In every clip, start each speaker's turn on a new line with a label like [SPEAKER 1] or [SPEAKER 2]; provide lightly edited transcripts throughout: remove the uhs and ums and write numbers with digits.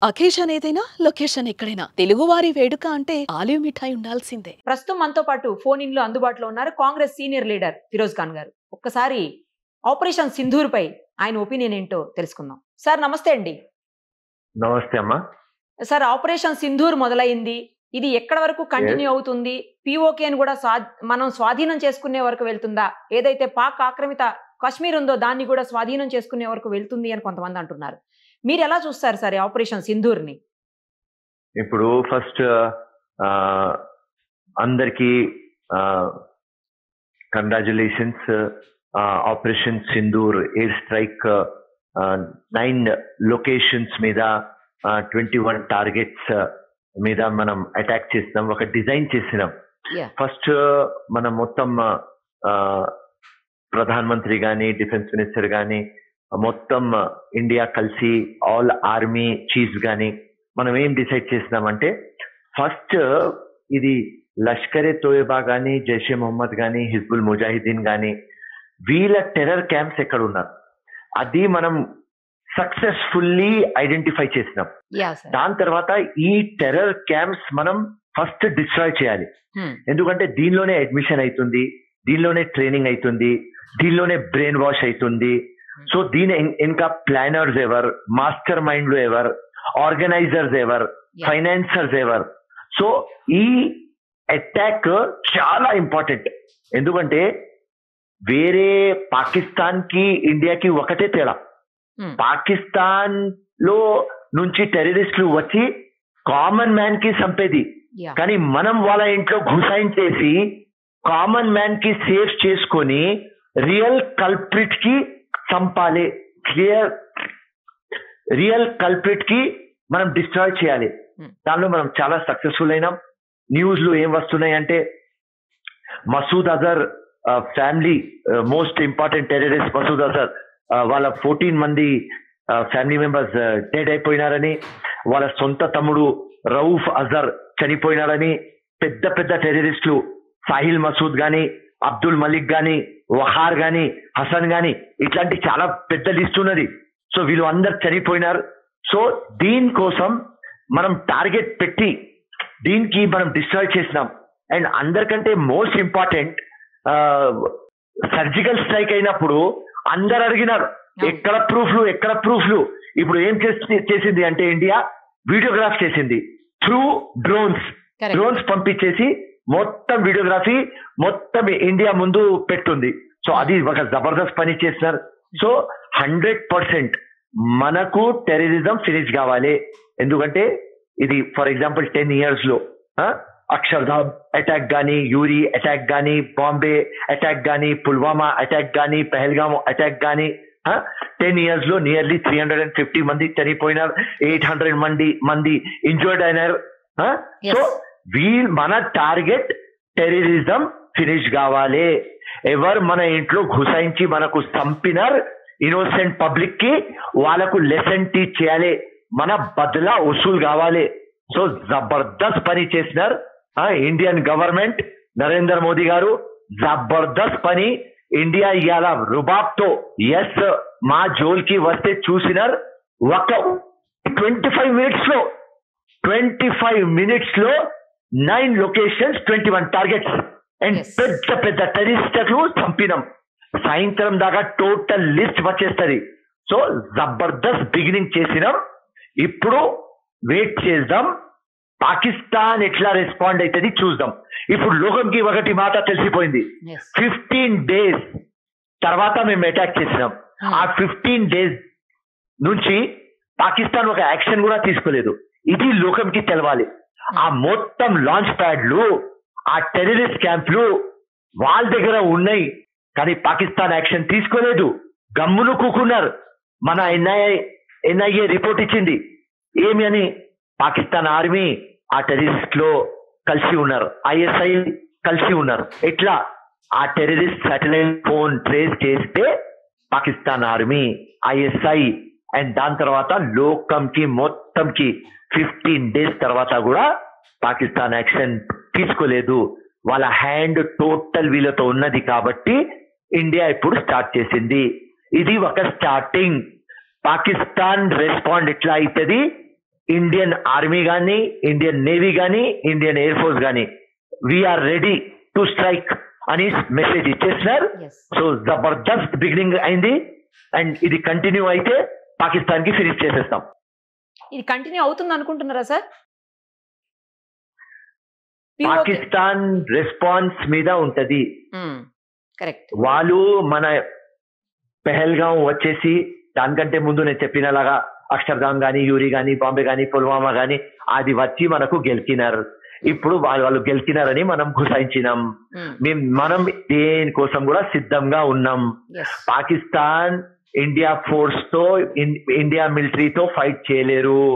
[SPEAKER 1] Occasion ఏదైనా location ఎక్కడైనా తెలుగువారి వేడుక అంటే ఆలివ్ మిఠాయి ఉండాల్సిందే.
[SPEAKER 2] ప్రస్తుతం మనతో పాటు ఫోన్ ఇన్ లో అందుబాటులో ఉన్నారు కాంగ్రెస్ సీనియర్ లీడర్ ఫిరోజ్ ఖాన్ గారు. ఒక్కసారి ఆపరేషన్ సింధూర్ పై ఆయన ఒపీనియన్ ఏంటో తెలుసుకుందాం. సార్ నమస్తే అండి.
[SPEAKER 3] నమస్తే అమ్మా.
[SPEAKER 2] సార్ ఆపరేషన్ సింధూర్ మొదలైంది, ఇది ఎక్కడ వరకు కంటిన్యూ అవుతుంది? పిఓకేని కూడా మనం స్వాధీనం చేసుకునే వరకు వెళ్తుందా? ఏదైతే పాక్ ఆక్రమిత కాశ్మీర్ ఉందో దాన్ని కూడా స్వాధీనం చేసుకునే వరకు వెళ్తుంది అని కొంతమంది అంటున్నారు. మీరు ఎలా చూస్తారు సార్ ఆపరేషన్ సింధూర్ ని?
[SPEAKER 3] ఇప్పుడు ఫస్ట్ అందరికి congratulations. Operation Sindoor air strike 9 locations మీద 21 టార్గెట్స్ మీద మనం అటాక్ చేసినాం, ఒక డిజైన్ చేసినాం. ఫస్ట్ మనం మొత్తం ప్రధాన మంత్రి గాని డిఫెన్స్ మినిస్టర్ గాని మొత్తం ఇండియా కలిసి ఆల్ ఆర్మీ చీఫ్స్ గాని మనం ఏం డిసైడ్ చేసినామంటే, ఫస్ట్ ఇది లష్కరే తోయబా గాని జైషే మొహమ్మద్ గాని హిజ్బుల్ ముజాహిదీన్ గాని వీళ్ళ టెర్రర్ క్యాంప్స్ ఎక్కడ ఉన్నారు అది మనం సక్సెస్ఫుల్లీ ఐడెంటిఫై చేసినాం. దాని తర్వాత ఈ టెర్రర్ క్యాంప్స్ మనం ఫస్ట్ డిస్ట్రాయ్ చేయాలి. ఎందుకంటే దీనిలోనే అడ్మిషన్ అవుతుంది, దీనిలోనే ట్రైనింగ్ అవుతుంది, దీనిలోనే బ్రెయిన్ వాష్ అవుతుంది. సో దీని ఇంకా ప్లానర్స్ ఎవర్, మాస్టర్ మైండ్లు ఎవర్, ఆర్గనైజర్స్ ఎవర్, ఫైనాన్సర్స్ ఎవర్. సో ఈ అటాక్ చాలా ఇంపార్టెంట్. ఎందుకంటే వేరే పాకిస్తాన్ కి ఇండియాకి ఒకటే తేడా, పాకిస్తాన్ లో నుంచి టెర్రరిస్టులు వచ్చి కామన్ మ్యాన్ కి చంపేది, కానీ మనం వాళ్ళ ఇంట్లో ఘుసాయించేసి కామన్ మ్యాన్ కి సేఫ్ చేసుకొని రియల్ కల్ప్రిట్ కి చంపాలి, రియల్ కల్ప్రిట్ కి మనం డిస్ట్రాయ్ చేయాలి. దానిలో మనం చాలా సక్సెస్ఫుల్ అయినాం. న్యూస్ లో ఏం వస్తున్నాయి అంటే, Masood Azhar family, most important terrorist Masood Azhar, వాళ్ళ 14 మంది ఫ్యామిలీ మెంబర్స్ డెడ్ అయిపోయినారని, వాళ్ళ సొంత తమ్ముడు రౌఫ్ అజర్ చనిపోయినారని, పెద్ద పెద్ద టెర్రరిస్టులు సాహిల్ మసూద్ గాని, అబ్దుల్ మలిక్ గాని, వహార్ గాని, హసన్ గాని, ఇట్లాంటి చాలా పెద్ద లిస్ట్ ఉన్నది. సో వీళ్ళు అందరు చనిపోయినారు. సో దీనికోసం మనం టార్గెట్ పెట్టి దీనికి మనం డిస్ట్రాయ్ చేసినాం. అండ్ అందరికంటే మోస్ట్ ఇంపార్టెంట్, సర్జికల్ స్ట్రైక్ అయినప్పుడు అందరు అడిగినారు ఎక్కడ ప్రూఫ్లు, ఎక్కడ ప్రూఫ్లు. ఇప్పుడు ఏం చేసింది అంటే ఇండియా వీడియోగ్రాఫ్ చేసింది త్రూ డ్రోన్స్ పంపించేసి మొత్తం వీడియోగ్రఫీ మొత్తం ఇండియా ముందు పెట్టుంది. సో అది ఒక జబర్దస్త్ పని చేస్తున్నారు. సో 100% మనకు టెర్రరిజం ఫినిష్ కావాలి. ఎందుకంటే ఇది ఫర్ ఎగ్జాంపుల్ 10 years లో అక్షర్ధామ్ అటాక్ గానీ, యూరి అటాక్ గానీ, బాంబే అటాక్ గానీ, పుల్వామా అటాక్ గానీ, పహల్గామ్ అటాక్ గానీ 10 years లో నియర్లీ 350 మంది చనిపోయినారు, 800 మంది ఇంజర్డ్ అయినారు. సో మన టార్గెట్ టెర్రరిజం ఫినిష్ కావాలి. ఎవరు మన ఇంట్లో ఘుసాయించి మనకు చంపినారు ఇన్నోసెంట్ పబ్లిక్ కి వాళ్ళకు లెసన్ టీచ్ చేయాలి, మన బదులా వసూలు కావాలి. సో జబర్దస్త్ పని చేసినారు ఇండియన్ గవర్నమెంట్, నరేంద్ర మోదీ గారు. జబర్దస్త్ పని ఇండియా ఇవాళ రుబాబ్తో ఎస్ మా జోల్కి వస్తే చూసినారు. ఒక 25 minutes లో 9 locations 21 targets అండ్ పెద్ద పెద్ద టెర్రరిస్టులు చంపినాం. సాయంత్రం దాకా టోటల్ లిస్ట్ వచ్చేస్తుంది. సో జబర్దస్త్ బిగినింగ్ చేసినాం. ఇప్పుడు వెయిట్ చేద్దాం, పాకిస్తాన్ ఎట్లా రెస్పాండ్ అవుతుంది చూద్దాం. ఇప్పుడు లోకంకి ఒకటి మాట తెలిసిపోయింది, 15 days తర్వాత మేము అటాక్ చేసినాం. ఆ 15 days నుంచి పాకిస్తాన్ ఒక యాక్షన్ కూడా తీసుకోలేదు. ఇది లోకంకి తెలవాలి. ఆ మొత్తం లాంచ్ ప్యాడ్లు, ఆ టెర్రరిస్ట్ క్యాంప్లు వాళ్ళ దగ్గర ఉన్నాయి, కానీ పాకిస్తాన్ యాక్షన్ తీసుకోలేదు, గమ్మును కూకున్నారు. మన ఎన్ఐఏ రిపోర్ట్ ఇచ్చింది ఏమి అని, పాకిస్తాన్ ఆర్మీ ఆ టెర్రరిస్ట్ లో కలిసి ఉన్నారు, ఐఎస్ఐ కలిసి ఉన్నారు. ఎట్లా ఆ టెర్రరిస్ట్ శాటిలైట్ ఫోన్ ట్రేస్ చేస్తే పాకిస్తాన్ ఆర్మీ, ఐఎస్ఐ అండ్ దాని తర్వాత లోకంకి మొత్తంకి 15 days తర్వాత కూడా పాకిస్తాన్ యాక్షన్ తీసుకోలేదు. వాళ్ళ హ్యాండ్ టోటల్ వీళ్ళతో ఉన్నది కాబట్టి ఇండియా ఇప్పుడు స్టార్ట్ చేసింది. ఇది ఒక స్టార్టింగ్. పాకిస్తాన్ రెస్పాండ్ ఎట్లా అవుతుంది ఇండియన్ ఆర్మీ కానీ, ఇండియన్ నేవీ కానీ, ఇండియన్ ఎయిర్ ఫోర్స్ కానీ వీఆర్ రెడీ టు స్ట్రైక్ అని మెసేజ్ ఇచ్చేసినారు.
[SPEAKER 2] ఎస్
[SPEAKER 3] సో జబర్దస్త్ బిగినింగ్ అయింది అండ్ ఇది కంటిన్యూ అయితే పాకిస్తాన్ కి ఫినిష్ చేసేస్తాం.
[SPEAKER 2] ఇది కంటిన్యూ అవుతుంది అనుకుంటున్నారా సార్?
[SPEAKER 3] పాకిస్తాన్ రెస్పాన్స్ మీద ఉంటది.
[SPEAKER 2] కరెక్ట్.
[SPEAKER 3] వాళ్ళు మన పెహల్గాం వచ్చేసి దానికంటే ముందు నేను చెప్పినలాగా అక్షర్ధామ్ గానీ, యూరి గానీ, బాంబే గానీ, పుల్వామా గానీ అది వచ్చి మనకు గెలికినారు. ఇప్పుడు వాళ్ళు గెలికినారని మనం గుసాయించినాం. మనం దేనికోసం కూడా సిద్ధంగా ఉన్నాం. పాకిస్తాన్ ఇండియా ఫోర్స్ తో, ఇండియా మిలిటరీతో ఫైట్ చేయలేరు.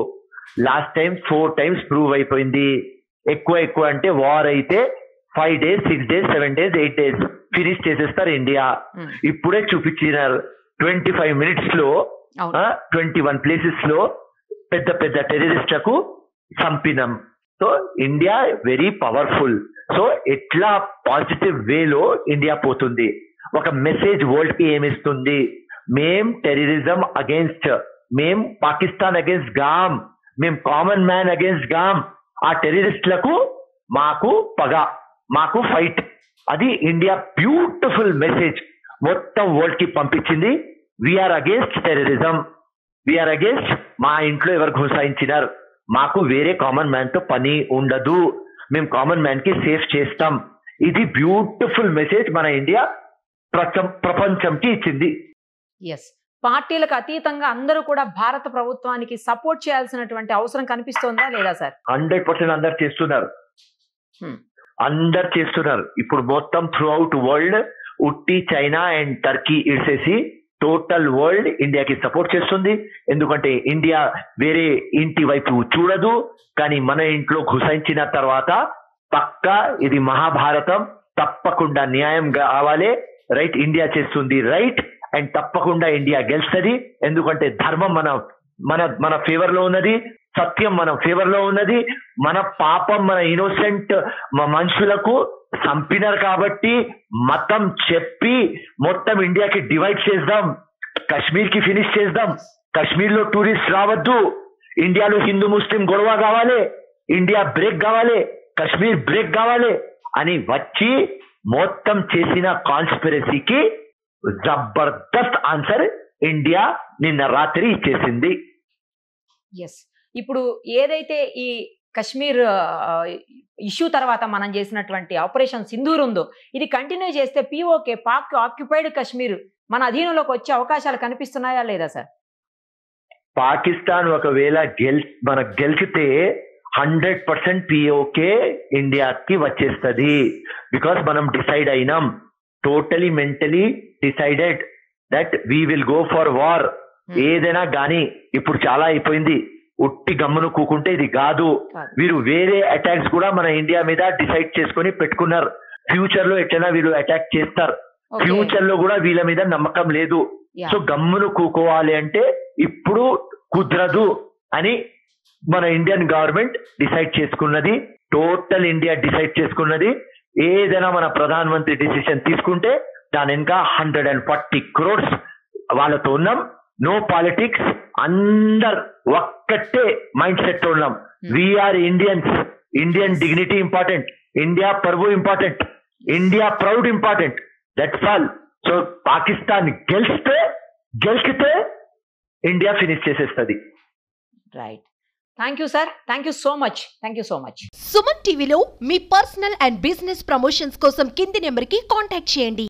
[SPEAKER 3] లాస్ట్ టైం 4 times ప్రూవ్ అయిపోయింది. ఎక్కువ అంటే వార్ అయితే 5 days, 6 days, 7 days, 8 days finish చేసేస్తారు ఇండియా. ఇప్పుడే చూపించినారు 25 minutes లో 21 places లో పెద్ద టెర్రరిస్టులకు చంపినాం. So India very powerful. So ఎట్లా పాజిటివ్ వేలో ఇండియా పోతుంది, ఒక మెసేజ్ వరల్డ్ కి ఏమిస్తుంది, మేం టెర్రరిజం అగేన్స్ట్, మేం పాకిస్తాన్ అగేన్స్ట్ గామ్, మేం కామన్ మ్యాన్ అగేన్స్ట్ గామ్. ఆ టెర్రరిస్టులకు మాకు పగ, మాకు ఫైట్. అది ఇండియా బ్యూటిఫుల్ మెసేజ్ మొత్తం వరల్డ్ కి పంపించింది. We are against terrorism, we are against మా ఇంట్లో ఎవరు ఘోషించినారు, మాకు వేరే కామన్ మ్యాన్ తో పని ఉండదు, మేము కామన్ మ్యాన్ కి సేఫ్ చేస్తాం. ఇది బ్యూటిఫుల్ మెసేజ్ మన ఇండియా ప్రపంచంకి ఇచ్చింది.
[SPEAKER 2] ఎస్, పార్టీలకు అతీతంగా అందరూ కూడా భారత ప్రభుత్వానికి సపోర్ట్ చేయాల్సినటువంటి అవసరం కనిపిస్తోందా లేదా సార్?
[SPEAKER 3] 100% అందరు చేస్తున్నారు. ఇప్పుడు మొత్తం త్రూ అవుట్ వరల్డ్ ఉట్టి చైనా అండ్ టర్కీ ఇడ్సేసి టోటల్ వరల్డ్ ఇండియాకి సపోర్ట్ చేస్తుంది. ఎందుకంటే ఇండియా వేరే ఇంటి వైపు చూడదు, కానీ మన ఇంట్లో ఘుసాయించిన తర్వాత పక్కా ఇది మహాభారతం, తప్పకుండా న్యాయం కావాలి. రైట్, ఇండియా చేస్తుంది రైట్ అండ్ తప్పకుండా ఇండియా గెలుస్తుంది. ఎందుకంటే ధర్మం మన ఫేవర్ లో ఉన్నది, సత్యం మన ఫేవర్ లో ఉన్నది. మన పాపం, మన ఇన్నోసెంట్ మనుషులకు చంపినారు కాబట్టి మతం చెప్పి మొత్తం ఇండియాకి డివైడ్ చేద్దాం, కాశ్మీర్ కి ఫినిష్ చేద్దాం. కాశ్మీర్ లో టూరిస్ట్ రావద్దు, ఇండియాలో హిందూ ముస్లిం గొడవ కావాలి, ఇండియా బ్రేక్ కావాలి, కాశ్మీర్ బ్రేక్ కావాలి అని వచ్చి మొత్తం చేసిన కాన్స్పిరసీకి జబర్దస్త్ ఆన్సర్ ఇండియా నిన్న రాత్రి ఇచ్చేసింది.
[SPEAKER 2] ఎస్, ఇప్పుడు ఏదైతే ఈ కశ్మీర్ ఇష్యూ తర్వాత మనం చేసినటువంటి ఆపరేషన్ సింధూర్ ఉందో, ఇది కంటిన్యూ చేస్తే పిఓకే, పాక్ ఆక్యుపైడ్ కశ్మీర్ మన అధీనంలోకి వచ్చే అవకాశాలు కనిపిస్తున్నాయా లేదా సార్?
[SPEAKER 3] పాకిస్తాన్ ఒకవేళ మనకు గెలిచితే 100% పిఓకే ఇండియాకి వచ్చేస్తుంది. బికాస్ మనం డిసైడ్ అయినాం, totally mentally decided that we will go for war. ఏదైనా గానీ ఇప్పుడు చాలా అయిపోయింది, ఉట్టి గమ్మును కూకుంటే ఇది కాదు. వీరు వేరే అటాక్స్ కూడా మన ఇండియా మీద డిసైడ్ చేసుకుని పెట్టుకున్నారు. ఫ్యూచర్ లో ఎట్లైనా వీళ్ళు అటాక్ చేస్తారు, ఫ్యూచర్ లో కూడా వీళ్ళ మీద నమ్మకం లేదు. సో గమ్మును కూకోవాలి అంటే ఇప్పుడు కుదరదు అని మన ఇండియన్ గవర్నమెంట్ డిసైడ్ చేసుకున్నది, టోటల్ ఇండియా డిసైడ్ చేసుకున్నది. ఏదైనా మన ప్రధాన మంత్రి డిసిషన్ తీసుకుంటే దాని ఇంకా 140 crores వాళ్ళతో ఉన్నాం. నో పాలిటిక్స్, అందరు ఒక్కటే మైండ్ సెట్ ఉన్నాం. We're Indians, Indian dignity important, India పరువు important, India proud important, that's all. So Pakistan గెలిస్తే ఇండియా ఫినిష్ చేసేస్తుంది.
[SPEAKER 2] Right, thank you sir, thank you so much, thank you so much.
[SPEAKER 4] Suman టీవీలో మీ personal and business promotions కోసం కింది నెంబర్కి contact చేయండి.